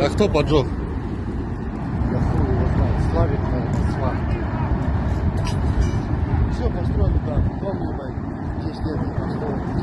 А кто поджег? Я хуй его знает. Славик, наверное, сварки. Все построили, да. Дом, ебать, 10 лет не построили.